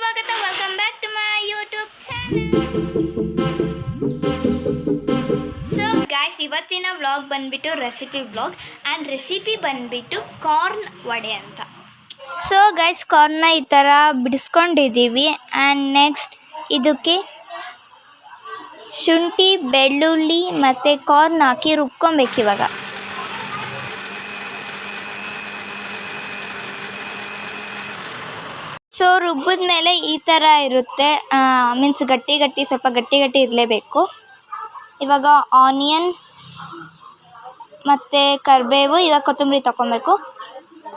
ಸ್ವಾಗತ. Welcome back to my YouTube channel. So guys, ಇವತ್ತಿನ vlog ಬಂದ್ಬಿಟ್ಟು ರೆಸಿಪಿ ವ್ಲಾಗ್ ಆ್ಯಂಡ್ ರೆಸಿಪಿ ಬಂದ್ಬಿಟ್ಟು corn vada ಅಂತ. ಸೊ ಗೈಸ್, ಕಾರ್ನ ಈ ಥರ ಬಿಡಿಸ್ಕೊಂಡಿದ್ದೀವಿ ಆ್ಯಂಡ್ ನೆಕ್ಸ್ಟ್ ಇದಕ್ಕೆ ಶುಂಠಿ, ಬೆಳ್ಳುಳ್ಳಿ ಮತ್ತು ಕಾರ್ನ್ ಹಾಕಿ ರುಬ್ಕೊಬೇಕು ಇವಾಗ. ಸೊ ರುಬ್ಬಿದ ಮೇಲೆ ಈ ಥರ ಇರುತ್ತೆ, ಮೀನ್ಸ್ ಗಟ್ಟಿ ಸ್ವಲ್ಪ ಗಟ್ಟಿ ಇರಲೇಬೇಕು. ಇವಾಗ ಆನಿಯನ್ ಮತ್ತು ಕರಿಬೇವು, ಇವಾಗ ಕೊತ್ತಂಬರಿ ತೊಗೊಬೇಕು.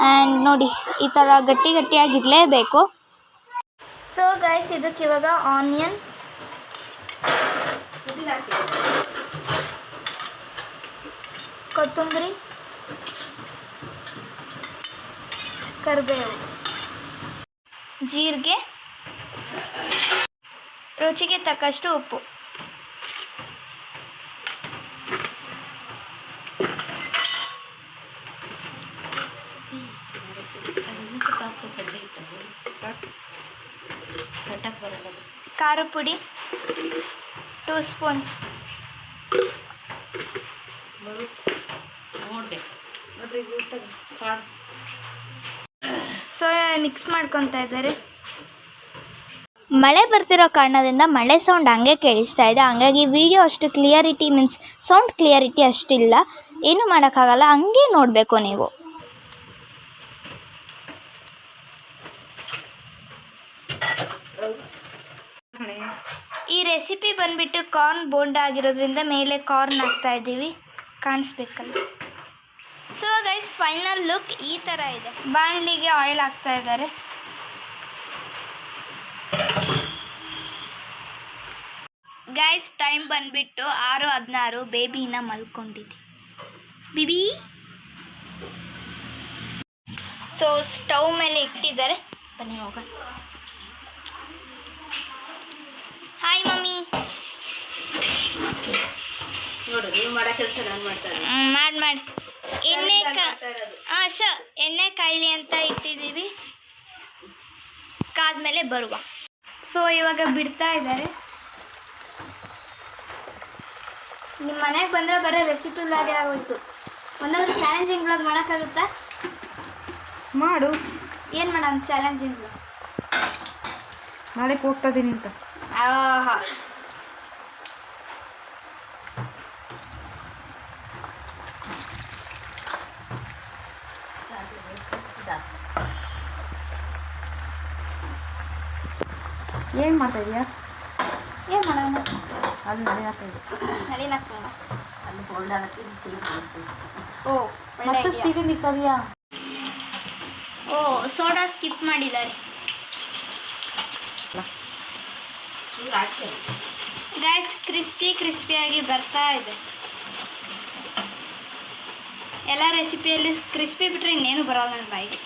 ಆ್ಯಂಡ್ ನೋಡಿ, ಈ ಥರ ಗಟ್ಟಿಯಾಗಿರಲೇಬೇಕು. ಸೊ ಗೈಸ್, ಇದಕ್ಕೆ ಇವಾಗ ಆನಿಯನ್, ಕೊತ್ತಂಬರಿ, ಕರಿಬೇವು, ಜೀರಿಗೆ, ರುಚಿಗೆ ತಕ್ಕಷ್ಟು ಉಪ್ಪು. ಖಾರ ಪುಡಿ 2 ಸ್ಪೂನ್. ಸೊ ಮಿಕ್ಸ್ ಮಾಡ್ಕೊತಾ ಇದ್ದಾರೆ. ಮಳೆ ಬರ್ತಿರೋ ಕಾರಣದಿಂದ ಮಳೆ ಸೌಂಡ್ ಹಂಗೆ ಕೇಳಿಸ್ತಾ ಇದೆ. ಹಂಗಾಗಿ ವಿಡಿಯೋ ಅಷ್ಟು ಕ್ಲಿಯರಿಟಿ ಮೀನ್ಸ್ ಸೌಂಡ್ ಕ್ಲಿಯರಿಟಿ ಅಷ್ಟಿಲ್ಲ. ಏನು ಮಾಡೋಕ್ಕಾಗಲ್ಲ, ಹಂಗೆ ನೋಡಬೇಕು ನೀವು. ಈ ರೆಸಿಪಿ ಬಂದ್ಬಿಟ್ಟು ಕಾರ್ನ್ ಬೋಂಡ ಆಗಿರೋದ್ರಿಂದ ಮೇಲೆ ಕಾರ್ನ್ ಹಾಕ್ತಾ ಇದ್ದೀವಿ, ಕಾಣಿಸ್ಬೇಕಲ್ಲ. ಸೊ ಗೈಸ್, ಫೈನಲ್ ಲುಕ್ ಈ ಥರ ಇದೆ. ಬಾಣಲಿಗೆ ಆಯಿಲ್ ಹಾಕ್ತಾ ಇದ್ದಾರೆ. ಗೈಸ್, ಟೈಮ್ ಬಂದ್ಬಿಟ್ಟು 6:16. ಬೇಬಿನ ಮಲ್ಕೊಂಡಿದ್ದೆ. ಬಿಬಿ. ಸೊ ಸ್ಟವ್ ಮೇಲೆ ಇಟ್ಟಿದ್ದಾರೆ, ಬನ್ನಿ ಹೋಗೋಣ. Hi mummy. ಮಾಡಿ ಎಣ್ಣೆ ಕಾಯಿಲಿ ಅಂತ ಇಟ್ಟಿದ್ದೀವಿ, ಕಾದ್ಮೇಲೆ ಬರುವ. ಸೊ ಇವಾಗ ಬಿಡ್ತಾ ಇದ್ದಾರೆ. ನಿಮ್ಮ ಮನೆಗೆ ಬಂದರೆ ಬರೀ ರೆಸಿಪಿ ವ್ಲಾಗ್ ಆಗೋಯ್ತು. ಒಂದೊಂದು ಚಾಲೆಂಜಿಂಗ್ ವ್ಲಾಗ್ ಮಾಡೋಕ್ಕಾಗುತ್ತಾ? ಮಾಡು. ಏನು ಮಾಡೋಣ ಚಾಲೆಂಜಿಂಗ್ ವ್ಲಾಗ್? ನಾಳೆಗೆ ಹೋಗ್ತಾ ಇದ್ದೀನಿ ಅಂತ. ಏನು ಮಾಡ್ತಾ ಇದೆಯಾ? ಏನು ಮಾಡೋಣ? ಅದು ನಡಿನಾಗ್ತಾಯಿದೆ. ಅಲ್ಲಿ ಬೋಲ್ಡ್ ಆಗುತ್ತೆ. ಓ, ಮತ್ತೆ ಸ್ಟೀವಿಂಗ್ ಇಕ್ಕದೆಯಾ? ಓ, ಸೋಡಾ ಸ್ಕಿಪ್ ಮಾಡಿದ್ದಾರೆ. ಗೈಸ್, ಕ್ರಿಸ್ಪಿಯಾಗಿ ಬರ್ತಾ ಇದೆ. ಎಲ್ಲ ರೆಸಿಪಿಯಲ್ಲಿ ಕ್ರಿಸ್ಪಿ ಬಿಟ್ಟರೆ ಇನ್ನೇನು ಬರೋಲ್ಲ ನನ್ನ ಬಾಯಿಗೆ.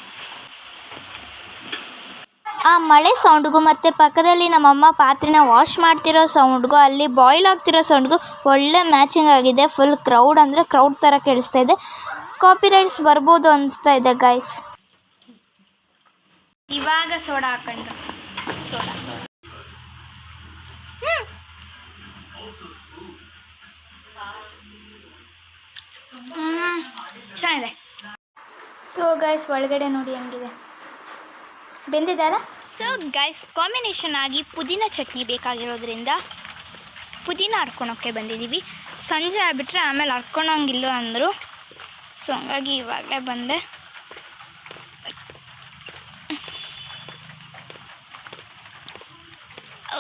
ಆ ಮಳೆ ಸೌಂಡ್ಗೂ ಮತ್ತು ಪಕ್ಕದಲ್ಲಿ ನಮ್ಮಮ್ಮ ಪಾತ್ರೆನ ವಾಶ್ ಮಾಡ್ತಿರೋ ಸೌಂಡ್ಗೂ ಅಲ್ಲಿ ಬಾಯ್ಲ್ ಆಗ್ತಿರೋ ಸೌಂಡ್ಗೂ ಒಳ್ಳೆ ಮ್ಯಾಚಿಂಗ್ ಆಗಿದೆ. ಫುಲ್ ಕ್ರೌಡ್ ಅಂದರೆ ಕ್ರೌಡ್ ಥರ ಕೇಳಿಸ್ತಾ ಇದೆ. ಕಾಪಿರೈಟ್ಸ್ ಬರ್ಬೋದು ಅನಿಸ್ತಾ ಇದೆ ಗೈಸ್. ಇವಾಗ ಸೋಡಾ ಹಾಕೊಂಡ್ರು. ಸೋಡಾ ಚೆನ್ನಾಗಿದೆ. ಸೊ ಗೈಸ್, ಒಳಗಡೆ ನೋಡಿ ಹೆಂಗಿದೆ, ಬೆಂದಿದ್ದಾರ. ಸೊ ಗೈಸ್, ಕಾಂಬಿನೇಷನ್ ಆಗಿ ಪುದೀನ ಚಟ್ನಿ ಬೇಕಾಗಿರೋದ್ರಿಂದ ಪುದೀನ ಹರ್ಕೊಳೋಕ್ಕೆ ಬಂದಿದ್ದೀವಿ. ಸಂಜೆ ಆಗ್ಬಿಟ್ರೆ ಆಮೇಲೆ ಹರ್ಕೊಳಂಗಿಲ್ಲ ಅಂದರು. ಸೊ ಹಂಗಾಗಿ ಇವಾಗಲೇ ಬಂದೆ.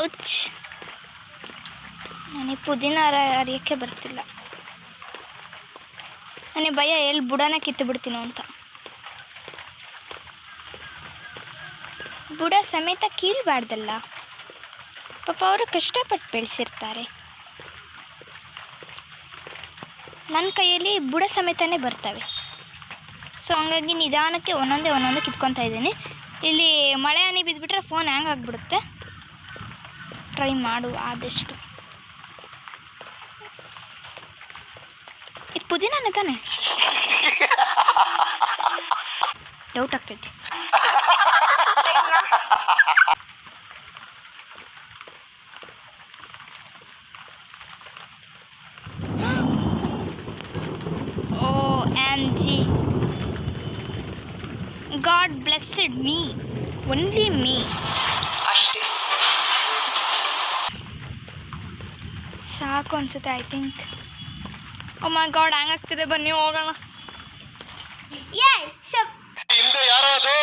ಔಚ್, ನನಗೆ ಪುದೀನ ಹರಿಯೋಕ್ಕೆ ಬರ್ತಿಲ್ಲ. ನನಗೆ ಭಯ, ಎಲ್ಲಿ ಬುಡನ ಕಿತ್ತು ಬಿಡ್ತೀನೋ ಅಂತ. ಬುಡ ಸಮೇತ ಕೀಳ್ಬಾರ್ದಲ್ಲ ಪಾಪ, ಅವರು ಕಷ್ಟಪಟ್ಟು ಬೆಳೆಸಿರ್ತಾರೆ. ನನ್ನ ಕೈಯಲ್ಲಿ ಬುಡ ಸಮೇತನೇ ಬರ್ತವೆ. ಸೊ ಹಂಗಾಗಿ ನಿಧಾನಕ್ಕೆ ಒಂದೊಂದೇ ಕಿತ್ಕೊತಾ ಇದ್ದೀನಿ. ಇಲ್ಲಿ ಮಳೆ ಹನಿ ಬಿದ್ದುಬಿಟ್ರೆ ಫೋನ್ ಹ್ಯಾಂಗ್ ಆಗಿಬಿಡುತ್ತೆ. ಟ್ರೈ ಮಾಡು ಆದಷ್ಟು. ಇದು ಪುದೀನನೇ ತಾನೆ? ಡೌಟ್ ಆಗ್ತೈತಿ. said me. Only me. ಅಷ್ಟೇ. ಸಾಕು ಅನ್ಸುತ್ತೆ I think. Oh my god hang ಆಗ್ತಿದೆ, ಬನ್ನಿ ಹೋಗೋಣ. ಹಿಂದೆ ಯಾರೋ ಅದು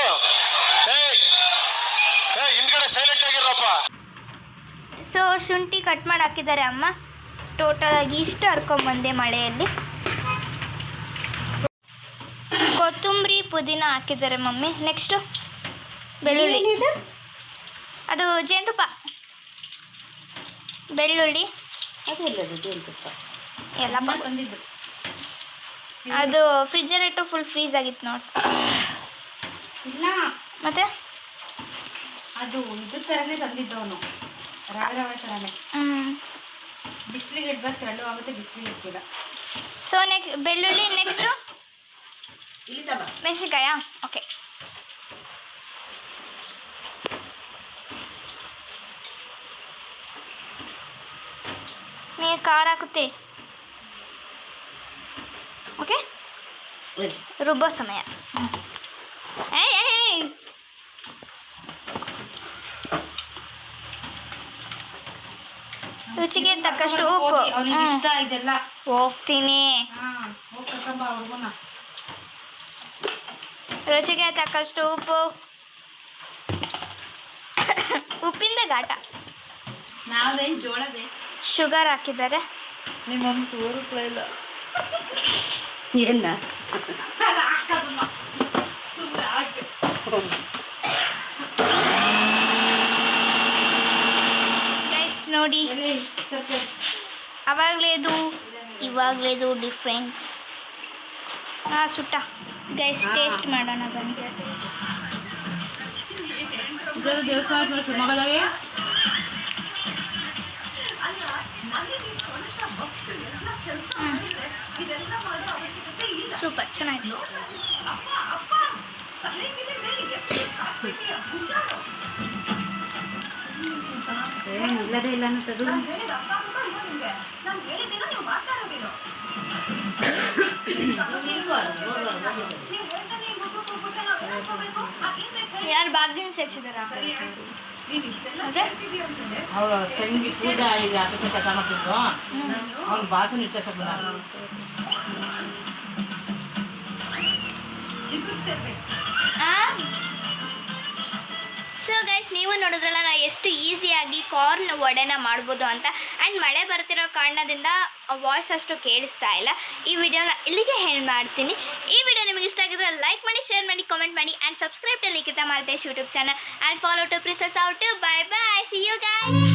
ಹಿಂದ್ಗಡೆ ಸೈಲೆಂಟ್ ಆಗಿರಪ್ಪ. ಸೊ ಶುಂಠಿ ಕಟ್ ಮಾಡಿ ಹಾಕಿದ್ದಾರೆ ಅಮ್ಮ. ಟೋಟಲ್ ಆಗಿ ಇಷ್ಟು ಹರ್ಕೊಂಬಂದೆ ಮಳೆಯಲ್ಲಿ. ಕೊತ್ತಂಬರಿ ಪುದೀನ ಹಾಕಿದ್ದಾರೆ ಮಮ್ಮಿ. ನೆಕ್ಸ್ಟು ಬೆಳ್ಳುಳ್ಳಿ, ಅದು ಜೇನುತುಪ್ಪ, ಬೆಳ್ಳುಳ್ಳಿ ಎಲ್ಲ ಬಂದಿದ್ದು ಅದು ಫ್ರಿಜ್ಜಲ್ಲಿಟ್ಟು ಫುಲ್ ಫ್ರೀಸ್ ಆಗಿತ್ತು ನೋಡಿ. ಇಲ್ಲ ಮತ್ತೆ ಅದು ಇದು ಥರನೇ ತಂದಿದ್ದವನು, ರವೆ ರವೆ ಥರನೇ. ಬಿಸಿಲಿಗೆ ಇಡ್ಬೇಕು, ತೆಳ್ಳು ಆಗುತ್ತೆ, ಬಿಸಿಲಿಗೆ ಇಡ್ತೀರ. ಸೊ ಬೆಳ್ಳುಳ್ಳಿ. ನೆಕ್ಸ್ಟು ಇಲ್ಲಿ ತಗ ಮೆಣಸಿನ್ಕಾಯಾ? ಓಕೆ. ನೀವು ಖಾರ ಹಾಕುತ್ತೆ. ಓಕೆ, ರುಬ್ಬೋ ಸಮಯ. ರುಚಿಗೆ ತಕ್ಕಷ್ಟು ಉಪ್ಪು. ಅವನಿಗೆ ಇಷ್ಟ ಇದೆಲ್ಲ. ಹೋಗ್ತೀನಿ. ಹೋಗ್ತಕ್ಕಂಬ ಹುಡುಗನ. ರುಚಿಗೆ ತಕ್ಕಷ್ಟು ಉಪ್ಪು. ಉಪ್ಪಿಂದ ಘಾಟ. ನಾವೇನು ಜೋಳ ಬೇಸ್ ಶುಗರ್ ಹಾಕಿದ್ದಾರೆ. ನಿಮ್ಮಮ್ಮ ತೋರಿಸ್ಲೇ ಇಲ್ಲ ಏನ ಗೈಸ್ ನೋಡಿ, ಅವಾಗಲೇದು ಇವಾಗಲೇದು ಡಿಫ್ರೆನ್ಸ್. ಸುಟ್ಟ. ಗೈಸ್ ಟೇಸ್ಟ್ ಮಾಡೋಣ ಬನ್ನಿ. ದೇವಸ್ಥಾನ ಶಿವಮೊಗ್ಗದಾಗೆ ಸೂಪರ್, ಚೆನ್ನಾಗಿದೆ. ಇಲ್ಲದೇ ಇಲ್ಲ ಅನ್ನೋದು. ಯಾರು ಬಾಗಿನ ಸೇರಿಸಿದಾರ? ಅದೇ ಅವಳ ತಂಗಿ ಪೂಜಾ ಈಗ ಅದಕ್ಕೆ ಕಸ ಮಾಡ್ತಿದ್ದು, ಅವ್ನು ಬಾಸನ ಇಟ್ಟ ಸೊ ಗೈಸ್, ನೀವು ನೋಡಿದ್ರಲ್ಲ ನಾವು ಎಷ್ಟು ಈಸಿಯಾಗಿ ಕಾರ್ನ್ ವಡೆನ ಮಾಡ್ಬೋದು ಅಂತ. ಆ್ಯಂಡ್ ಮಳೆ ಬರ್ತಿರೋ ಕಾರಣದಿಂದ ವಾಯ್ಸ್ ಅಷ್ಟು ಕೇಳಿಸ್ತಾ ಇಲ್ಲ. ಈ ವಿಡಿಯೋನ ಇಲ್ಲಿಗೆ ಹೇಳಿ ಮಾಡ್ತೀನಿ. ಈ ವಿಡಿಯೋ ನಿಮಗೆ ಇಷ್ಟ ಆಗಿದ್ರೆ ಲೈಕ್ ಮಾಡಿ, ಶೇರ್ ಮಾಡಿ, ಕಾಮೆಂಟ್ ಮಾಡಿ and subscribe to Likhitha Maltesh YouTube channel and follow to princess out. Bye bye, see you guys.